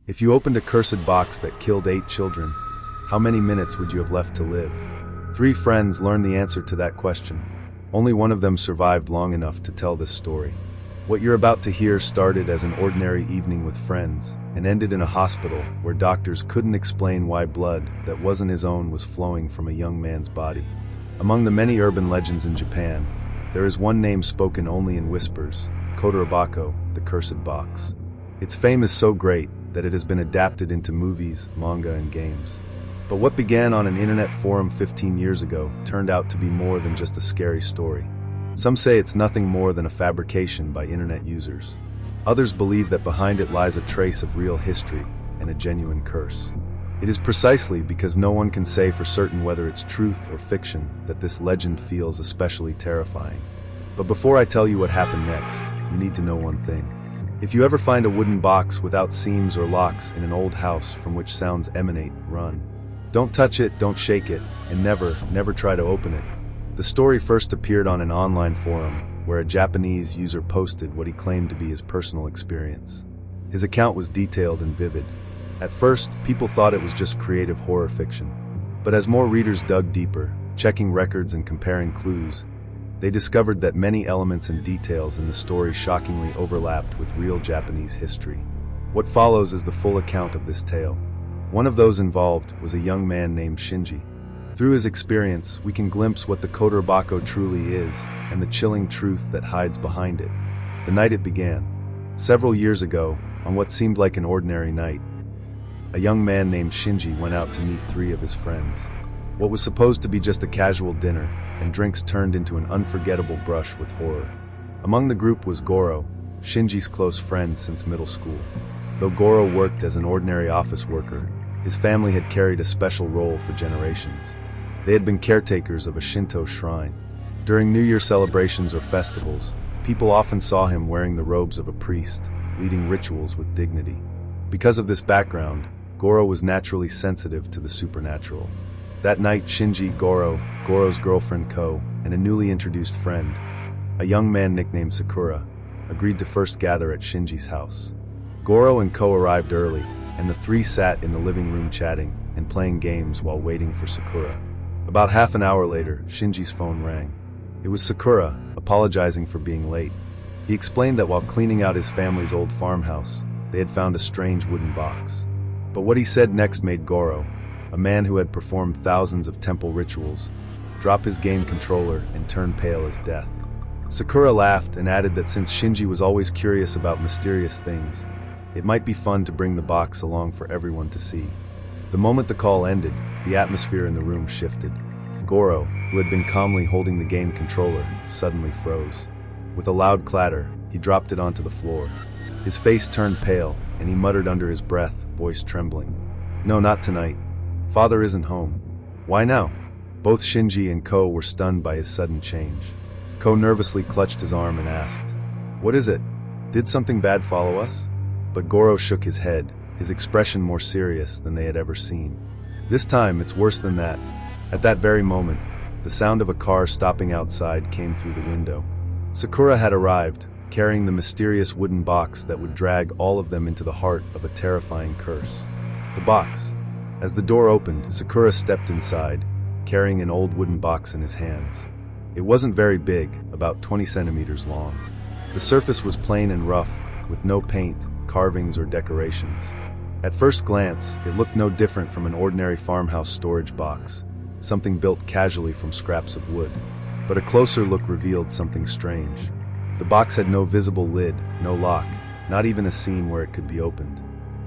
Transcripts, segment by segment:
If you opened a cursed box that killed 8 children, how many minutes would you have left to live? 3 friends learned the answer to that question. Only one of them survived long enough to tell this story. What you're about to hear started as an ordinary evening with friends and ended in a hospital where doctors couldn't explain why blood that wasn't his own was flowing from a young man's body. Among the many urban legends in Japan, there is one name spoken only in whispers: Kotoribako, the cursed box. Its fame is so great that it has been adapted into movies, manga, and games. But what began on an internet forum 15 years ago turned out to be more than just a scary story. Some say it's nothing more than a fabrication by internet users. Others believe that behind it lies a trace of real history and a genuine curse. It is precisely because no one can say for certain whether it's truth or fiction that this legend feels especially terrifying. But before I tell you what happened next, you need to know one thing. If you ever find a wooden box without seams or locks in an old house from which sounds emanate, run. Don't touch it, don't shake it, and never try to open it. The story first appeared on an online forum where a Japanese user posted what he claimed to be his personal experience. His account was detailed and vivid. At first, people thought it was just creative horror fiction. But as more readers dug deeper, checking records and comparing clues, they discovered that many elements and details in the story shockingly overlapped with real Japanese history. What follows is the full account of this tale. One of those involved was a young man named Shinji. Through his experience, we can glimpse what the Kotoribako truly is and the chilling truth that hides behind it. The night it began. Several years ago, on what seemed like an ordinary night, a young man named Shinji went out to meet 3 of his friends. What was supposed to be just a casual dinner and drinks turned into an unforgettable brush with horror. Among the group was Goro, Shinji's close friend since middle school. Though Goro worked as an ordinary office worker, his family had carried a special role for generations. They had been caretakers of a Shinto shrine. During New Year celebrations or festivals, people often saw him wearing the robes of a priest, leading rituals with dignity. Because of this background, Goro was naturally sensitive to the supernatural. That night, Shinji, Goro's girlfriend Ko, and a newly introduced friend, a young man nicknamed Sakura, agreed to first gather at Shinji's house. Goro and Ko arrived early, and the 3 sat in the living room chatting and playing games while waiting for Sakura. About half an hour later, Shinji's phone rang. It was Sakura, apologizing for being late. He explained that while cleaning out his family's old farmhouse, they had found a strange wooden box. But what he said next made Goro, a man who had performed thousands of temple rituals, drop his game controller and turn pale as death. Sakura laughed and added that since Shinji was always curious about mysterious things, it might be fun to bring the box along for everyone to see. The moment the call ended, the atmosphere in the room shifted. Goro, who had been calmly holding the game controller, suddenly froze. With a loud clatter, he dropped it onto the floor. His face turned pale, and he muttered under his breath, voice trembling, "No, not tonight. Father isn't home." "Why now?" Both Shinji and Ko were stunned by his sudden change. Ko nervously clutched his arm and asked, "What is it? Did something bad follow us?" But Goro shook his head, his expression more serious than they had ever seen. "This time, it's worse than that." At that very moment, the sound of a car stopping outside came through the window. Sakura had arrived, carrying the mysterious wooden box that would drag all of them into the heart of a terrifying curse. The box. As the door opened, Sakura stepped inside, carrying an old wooden box in his hands. It wasn't very big, about 20 centimeters long. The surface was plain and rough, with no paint, carvings, or decorations. At first glance, it looked no different from an ordinary farmhouse storage box, something built casually from scraps of wood. But a closer look revealed something strange. The box had no visible lid, no lock, not even a seam where it could be opened.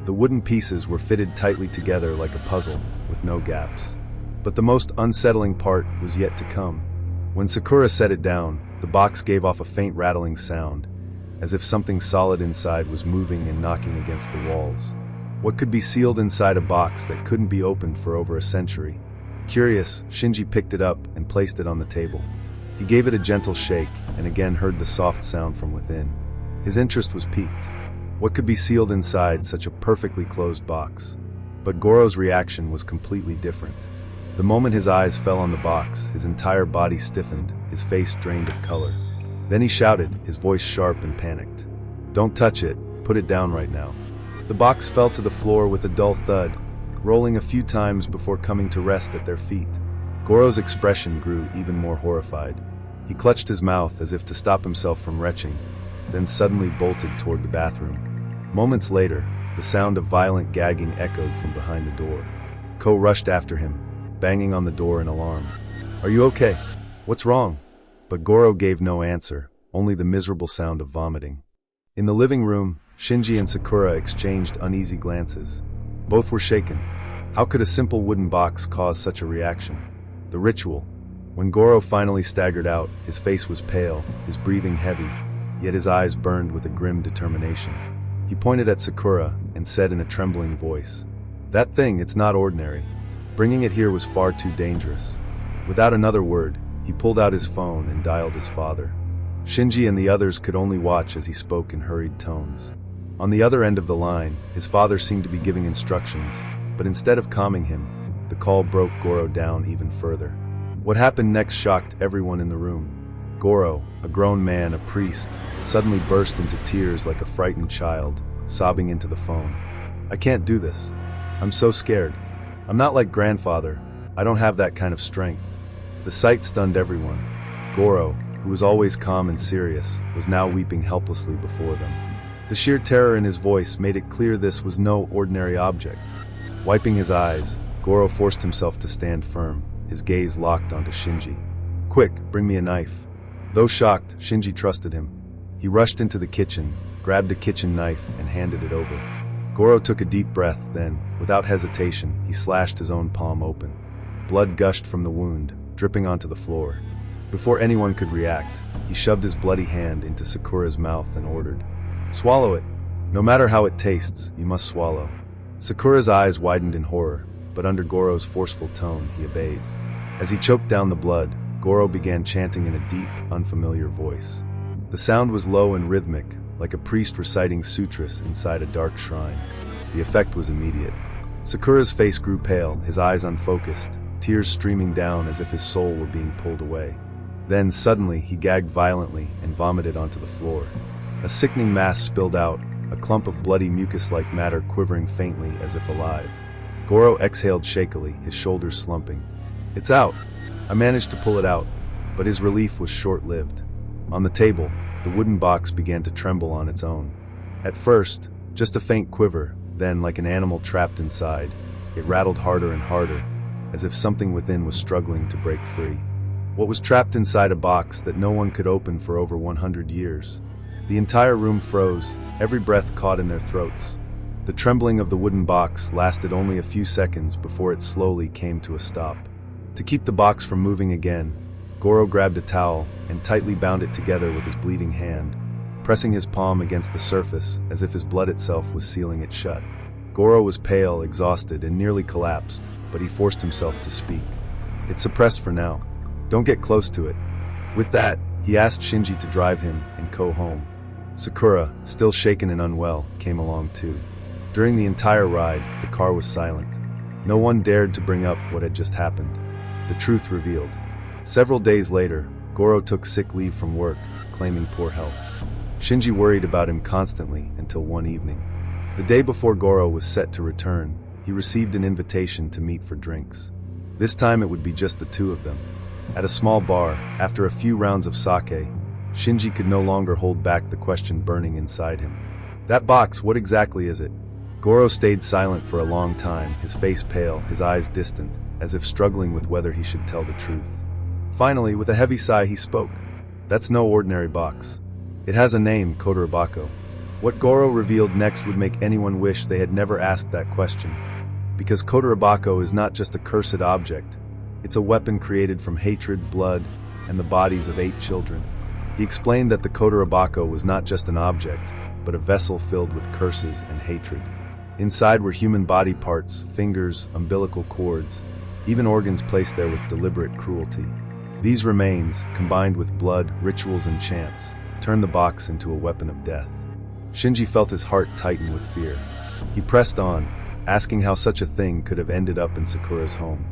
The wooden pieces were fitted tightly together like a puzzle, with no gaps. But the most unsettling part was yet to come. When Sakura set it down, the box gave off a faint rattling sound, as if something solid inside was moving and knocking against the walls. What could be sealed inside a box that couldn't be opened for over a century? Curious, Shinji picked it up and placed it on the table. He gave it a gentle shake and again heard the soft sound from within. His interest was piqued. What could be sealed inside such a perfectly closed box? But Goro's reaction was completely different. The moment his eyes fell on the box, his entire body stiffened, his face drained of color. Then he shouted, his voice sharp and panicked. "Don't touch it, put it down right now." The box fell to the floor with a dull thud, rolling a few times before coming to rest at their feet. Goro's expression grew even more horrified. He clutched his mouth as if to stop himself from retching, then suddenly bolted toward the bathroom. Moments later, the sound of violent gagging echoed from behind the door. Ko rushed after him, banging on the door in alarm. "Are you okay? What's wrong?" But Goro gave no answer, only the miserable sound of vomiting. In the living room, Shinji and Sakura exchanged uneasy glances. Both were shaken. How could a simple wooden box cause such a reaction? The ritual. When Goro finally staggered out, his face was pale, his breathing heavy, yet his eyes burned with a grim determination. He pointed at Sakura and said in a trembling voice, "That thing, it's not ordinary. Bringing it here was far too dangerous." Without another word, he pulled out his phone and dialed his father. Shinji and the others could only watch as he spoke in hurried tones. On the other end of the line, his father seemed to be giving instructions, but instead of calming him, the call broke Goro down even further. What happened next shocked everyone in the room. Goro, a grown man, a priest, suddenly burst into tears like a frightened child, sobbing into the phone. "I can't do this. I'm so scared. I'm not like grandfather. I don't have that kind of strength." The sight stunned everyone. Goro, who was always calm and serious, was now weeping helplessly before them. The sheer terror in his voice made it clear this was no ordinary object. Wiping his eyes, Goro forced himself to stand firm, his gaze locked onto Shinji. "Quick, bring me a knife." Though shocked, Shinji trusted him. He rushed into the kitchen, grabbed a kitchen knife, and handed it over. Goro took a deep breath, then, without hesitation, he slashed his own palm open. Blood gushed from the wound, dripping onto the floor. Before anyone could react, he shoved his bloody hand into Sakura's mouth and ordered, "Swallow it. No matter how it tastes, you must swallow." Sakura's eyes widened in horror, but under Goro's forceful tone, he obeyed. As he choked down the blood, Goro began chanting in a deep, unfamiliar voice. The sound was low and rhythmic, like a priest reciting sutras inside a dark shrine. The effect was immediate. Sakura's face grew pale, his eyes unfocused, tears streaming down as if his soul were being pulled away. Then, suddenly, he gagged violently and vomited onto the floor. A sickening mass spilled out, a clump of bloody mucus-like matter quivering faintly as if alive. Goro exhaled shakily, his shoulders slumping. "It's out! I managed to pull it out," but his relief was short-lived. On the table, the wooden box began to tremble on its own. At first, just a faint quiver, then, like an animal trapped inside, it rattled harder and harder, as if something within was struggling to break free. What was trapped inside a box that no one could open for over 100 years? The entire room froze, every breath caught in their throats. The trembling of the wooden box lasted only a few seconds before it slowly came to a stop. To keep the box from moving again, Goro grabbed a towel and tightly bound it together with his bleeding hand, pressing his palm against the surface as if his blood itself was sealing it shut. Goro was pale, exhausted, and nearly collapsed, but he forced himself to speak. "It's suppressed for now. Don't get close to it." With that, he asked Shinji to drive him and Ko home. Sakura, still shaken and unwell, came along too. During the entire ride, the car was silent. No one dared to bring up what had just happened. The truth revealed. Several days later, Goro took sick leave from work, claiming poor health. Shinji worried about him constantly until one evening. The day before Goro was set to return, he received an invitation to meet for drinks. This time it would be just the two of them. At a small bar, after a few rounds of sake, Shinji could no longer hold back the question burning inside him. "That box, what exactly is it?" Goro stayed silent for a long time, his face pale, his eyes distant, as if struggling with whether he should tell the truth. Finally, with a heavy sigh, he spoke. "That's no ordinary box. It has a name, Kotoribako." What Goro revealed next would make anyone wish they had never asked that question. Because Kodorabako is not just a cursed object, it's a weapon created from hatred, blood, and the bodies of 8 children. He explained that the Kotorabako was not just an object, but a vessel filled with curses and hatred. Inside were human body parts, fingers, umbilical cords, even organs placed there with deliberate cruelty. These remains, combined with blood, rituals, and chants, turned the box into a weapon of death. Shinji felt his heart tighten with fear. He pressed on, asking how such a thing could have ended up in Sakura's home.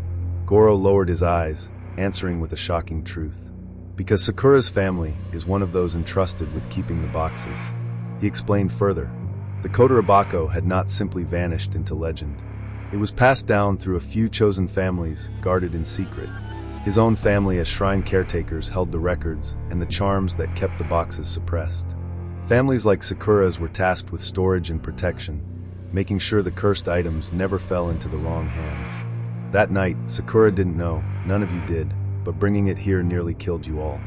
Goro lowered his eyes, answering with a shocking truth. Because Sakura's family is one of those entrusted with keeping the boxes. He explained further. The Kotoribako had not simply vanished into legend. It was passed down through a few chosen families, guarded in secret. His own family as shrine caretakers held the records and the charms that kept the boxes suppressed. Families like Sakura's were tasked with storage and protection, making sure the cursed items never fell into the wrong hands. That night, Sakura didn't know, none of you did, but bringing it here nearly killed you all.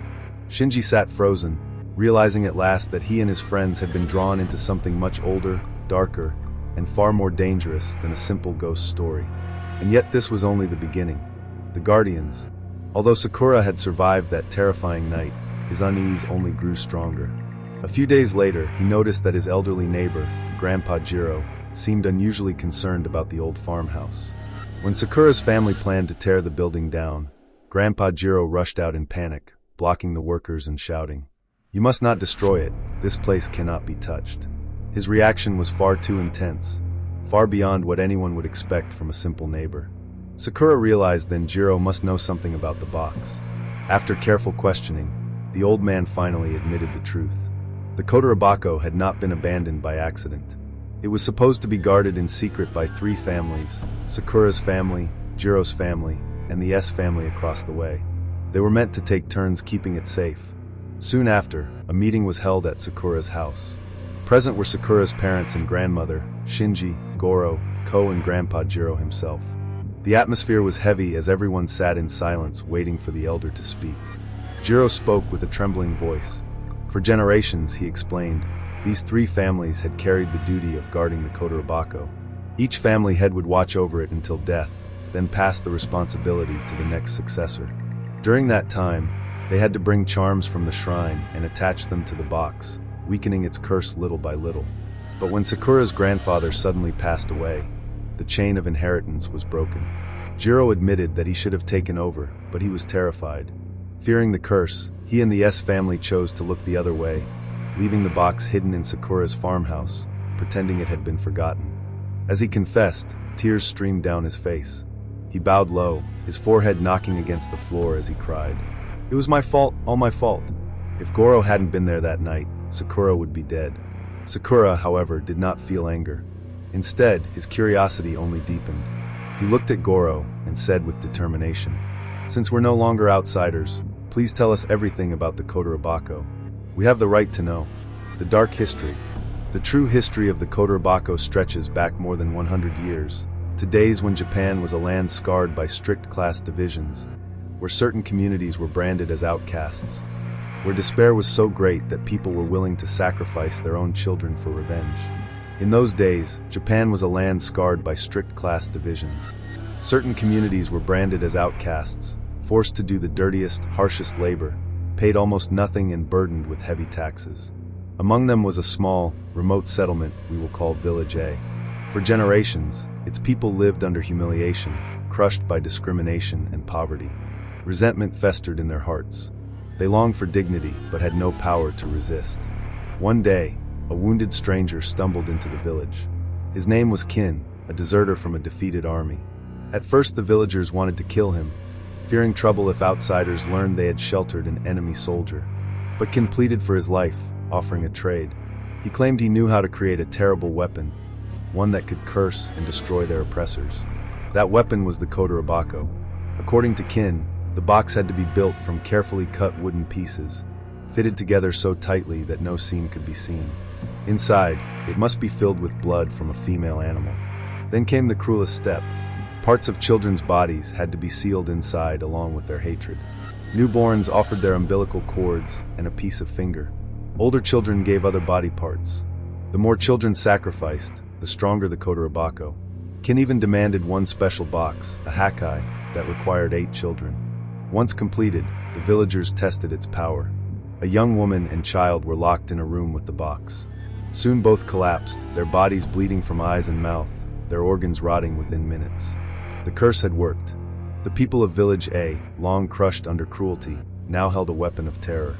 Shinji sat frozen, realizing at last that he and his friends had been drawn into something much older, darker, and far more dangerous than a simple ghost story. And yet this was only the beginning. The Guardians. Although Sakura had survived that terrifying night, his unease only grew stronger. A few days later, he noticed that his elderly neighbor, Grandpa Jiro, seemed unusually concerned about the old farmhouse. When Sakura's family planned to tear the building down, Grandpa Jiro rushed out in panic, blocking the workers and shouting, "You must not destroy it. This place cannot be touched." His reaction was far too intense, far beyond what anyone would expect from a simple neighbor. Sakura realized then Jiro must know something about the box. After careful questioning, the old man finally admitted the truth. The Kodorabako had not been abandoned by accident. It was supposed to be guarded in secret by three families: Sakura's family, Jiro's family, and the S family across the way. They were meant to take turns keeping it safe. Soon after, a meeting was held at Sakura's house. Present were Sakura's parents and grandmother, Shinji, Goro, Ko, and Grandpa Jiro himself. The atmosphere was heavy as everyone sat in silence waiting for the elder to speak. Jiro spoke with a trembling voice. For generations, he explained, these three families had carried the duty of guarding the Kotoribako. Each family head would watch over it until death, then pass the responsibility to the next successor. During that time, they had to bring charms from the shrine and attach them to the box, weakening its curse little by little. But when Sakura's grandfather suddenly passed away, the chain of inheritance was broken. Jiro admitted that he should have taken over, but he was terrified. Fearing the curse, he and the S family chose to look the other way, leaving the box hidden in Sakura's farmhouse, pretending it had been forgotten. As he confessed, tears streamed down his face. He bowed low, his forehead knocking against the floor as he cried, "It was my fault, all my fault." If Goro hadn't been there that night, Sakura would be dead. Sakura, however, did not feel anger. Instead, his curiosity only deepened. He looked at Goro and said with determination, "Since we're no longer outsiders, please tell us everything about the Kotoribako. We have the right to know. The dark history. The true history of the Kotoribako stretches back more than 100 years, to days when Japan was a land scarred by strict class divisions, where certain communities were branded as outcasts, where despair was so great that people were willing to sacrifice their own children for revenge. In those days, Japan was a land scarred by strict class divisions. Certain communities were branded as outcasts, forced to do the dirtiest, harshest labor, paid almost nothing and burdened with heavy taxes. Among them was a small, remote settlement we will call Village A. For generations, its people lived under humiliation, crushed by discrimination and poverty. Resentment festered in their hearts. They longed for dignity but had no power to resist. One day, a wounded stranger stumbled into the village. His name was Kin, a deserter from a defeated army. At first the villagers wanted to kill him, fearing trouble if outsiders learned they had sheltered an enemy soldier. But Kin pleaded for his life, offering a trade. He claimed he knew how to create a terrible weapon, one that could curse and destroy their oppressors. That weapon was the Kotoribako. According to Kin, the box had to be built from carefully cut wooden pieces, fitted together so tightly that no seam could be seen. Inside, it must be filled with blood from a female animal. Then came the cruelest step. Parts of children's bodies had to be sealed inside along with their hatred. Newborns offered their umbilical cords and a piece of finger. Older children gave other body parts. The more children sacrificed, the stronger the Kotoribako. Kin even demanded one special box, a hakai, that required 8 children. Once completed, the villagers tested its power. A young woman and child were locked in a room with the box. Soon both collapsed, their bodies bleeding from eyes and mouth, their organs rotting within minutes. The curse had worked. The people of Village A, long crushed under cruelty, now held a weapon of terror.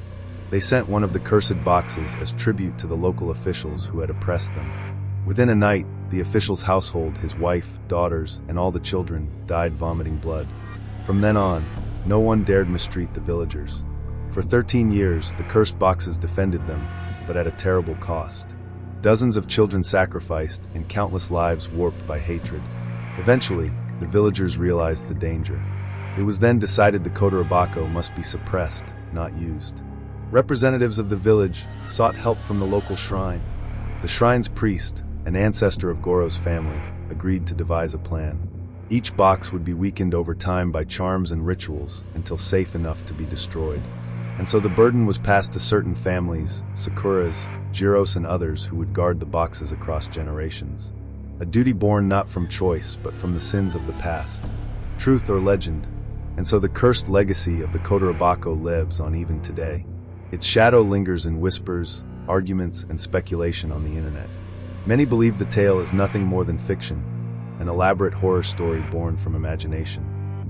They sent one of the cursed boxes as tribute to the local officials who had oppressed them. Within a night, the official's household, his wife, daughters, and all the children, died vomiting blood. From then on, no one dared mistreat the villagers. For 13 years, the cursed boxes defended them, but at a terrible cost. dozens of children sacrificed, and countless lives warped by hatred. Eventually, the villagers realized the danger. It was then decided the Kotoribako must be suppressed, not used. Representatives of the village sought help from the local shrine. The shrine's priest, an ancestor of Goro's family, agreed to devise a plan. Each box would be weakened over time by charms and rituals until safe enough to be destroyed. And so the burden was passed to certain families, Sakura's, Jiro's, and others who would guard the boxes across generations. A duty born not from choice but from the sins of the past, truth or legend. And so the cursed legacy of the Kodorabako lives on even today. Its shadow lingers in whispers, arguments, and speculation on the internet. Many believe the tale is nothing more than fiction, an elaborate horror story born from imagination.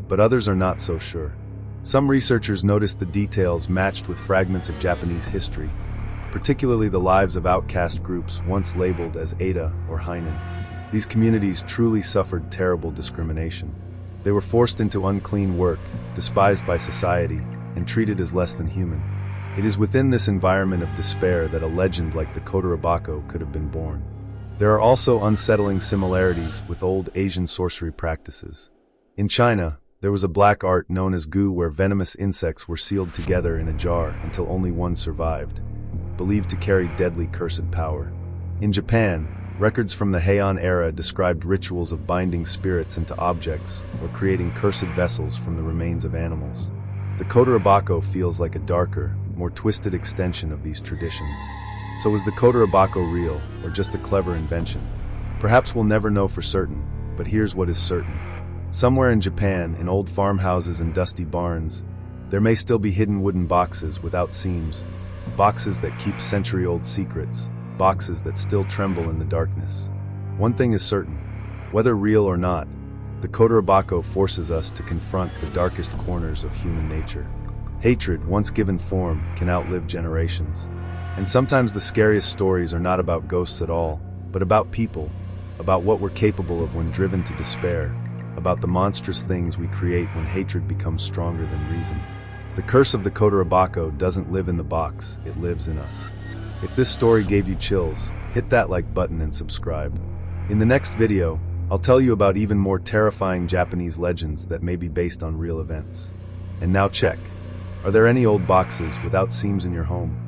But others are not so sure. Some researchers noticed the details matched with fragments of Japanese history, particularly the lives of outcast groups once labeled as Ada or Heinen. These communities truly suffered terrible discrimination. They were forced into unclean work, despised by society, and treated as less than human. It is within this environment of despair that a legend like the Kotoribako could have been born. There are also unsettling similarities with old Asian sorcery practices. In China, there was a black art known as gu where venomous insects were sealed together in a jar until only one survived, believed to carry deadly cursed power. In Japan, records from the Heian era described rituals of binding spirits into objects or creating cursed vessels from the remains of animals. The Kodorabako feels like a darker, more twisted extension of these traditions. So is the Kotoribako real, or just a clever invention? Perhaps we'll never know for certain, but here's what is certain. Somewhere in Japan, in old farmhouses and dusty barns, there may still be hidden wooden boxes without seams, boxes that keep century-old secrets, boxes that still tremble in the darkness. One thing is certain, whether real or not, the Kotoribako forces us to confront the darkest corners of human nature. Hatred, once given form, can outlive generations. And sometimes the scariest stories are not about ghosts at all, but about people, about what we're capable of when driven to despair, about the monstrous things we create when hatred becomes stronger than reason. The curse of the Kotoribako doesn't live in the box, it lives in us. If this story gave you chills, hit that like button and subscribe. In the next video, I'll tell you about even more terrifying Japanese legends that may be based on real events. And now check. Are there any old boxes without seams in your home?